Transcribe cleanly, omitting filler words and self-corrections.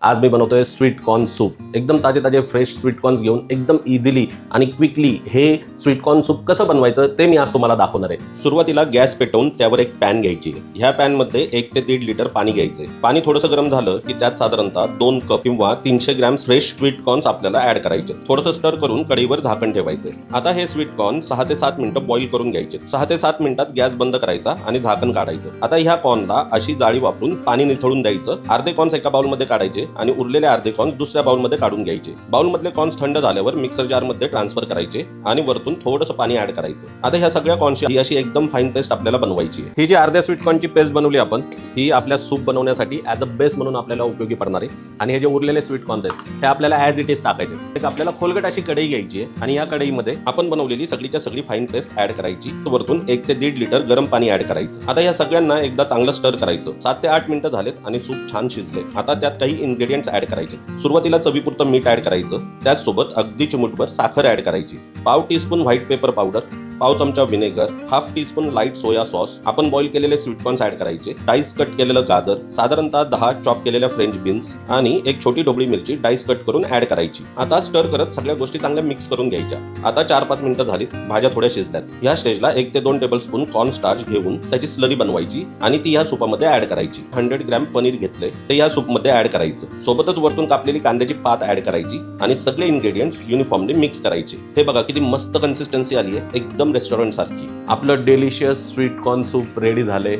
आज मी बनवतोय sweet corn soup. एकदम ताजे ताजे फ्रेश स्वीट कॉर्न्स घेऊन एकदम इझिली आणि क्विकली हे स्वीट कॉर्न सूप कसं बनवायचं ते मी आज तुम्हाला दाखवणार आहे। सुरुवातीला गॅस पेटवून त्यावर एक पॅन घ्यायची। ह्या पॅन मध्ये 1 ते 1.5 लिटर पाणी घ्यायचंय। पाणी थोडंसं गरम झालं की त्यात साधारणतः 2 कप किंवा 300 ग्रॅम फ्रेश स्वीट कॉर्न्स आपल्याला ऍड करायचे। थोडंसं स्टर करून कढईवर झाकण ठेवायचंय। आता हे स्वीट कॉर्न 6 ते 7 मिनिटं बॉईल करून घ्यायचे। 6 ते 7 मिनिटात गॅस बंद करायचा आणि झाकण काढायचं। आता ह्या कॉर्नला अशी जाळी वापरून पाणी निथळून द्यायचं। अर्धे कॉर्न्स एका बाउलमध्ये काढायचे आणि उरलेले अर्धे कॉर्न्स दुसऱ्या बाउलमध्ये काढून घ्यायचे। बाउलमधले कॉर्न्स थंड झाल्यावर मिक्सर जारमध्ये ट्रान्सफर करायचे आणि वरतून थोडंसं पाणी ऍड करायचं। आता ह्या सगळ्या कॉर्न्सची ही अशी एकदम फाईन पेस्ट आपल्याला बनवायची आहे। ही जी अर्ध्या स्वीट कॉर्नची पेस्ट बनवली आपण, ही आपल्या सूप बनवण्यासाठी ॲज अ बेस म्हणून आपल्याला उपयोगी पडणार आहे। आणि हे जे उरलेले स्वीट कॉर्न्स आहेत हे आपल्याला ॲज इट इज टाकायचे। एक आपल्याला खोलगट अशी कढई घ्यायची आहे आणि या कढईमध्ये आपण बनवलेली सगळीच्या सगळी फाईन पेस्ट ऍड करायची। वरतून 1 ते 1.5 लिटर गरम पाणी ऍड करायचं। आता या सगळ्यांना एकदा चांगलं स्टर करायचं। 7 ते 8 मिनिटं झालेत आणि सूप छान शिजले। आता त्यात काही इन्ग्रेडियंट्स ऍड करायचे। सुरुवातीला चवीपुरतं मीठ ऍड करायचं। त्याचसोबत अगदी चिमूटभर साखर ऍड करायची। पाव टीस्पून व्हाईट पेपर पावडर, पाव चमचा vinegar, half teaspoon light soya sauce, आपण बॉईल केलेले स्वीट कॉर्न्स ऍड करायचे। डाईस कट केलेलं गाजर, साधारणतः 10 चॉप केलेल्या फ्रेंच बीन्स आणि एक छोटी ढोबळी मिरची डाईस कट करून ऍड करायची। आता स्टर करत सगळ्या गोष्टी चांगल्या मिक्स करून घ्यायच्या। आता 4-5 मिनिटं झाली, भाज्या थोड्या शिजल्यात। या स्टेजला 1 ते 2 टेबलस्पून कॉर्न स्टार्च घेऊन त्याची स्लरी बनवायची आणि ती या सूपामध्ये ऍड करायची। 100 ग्रॅम पनीर घेतले ते या सूपमध्ये ऍड करायचं। सोबतच वरतून कापलेली कांद्याची पात ऍड करायची आणि सगळे इन्ग्रेडियंट्स युनिफॉर्मली मिक्स करायचे। हे बघा किती मस्त कन्सिस्टन्सी आली आहे, एकदम रेस्टॉरंट सारखी। आपलं delicious sweet corn soup ready झाले।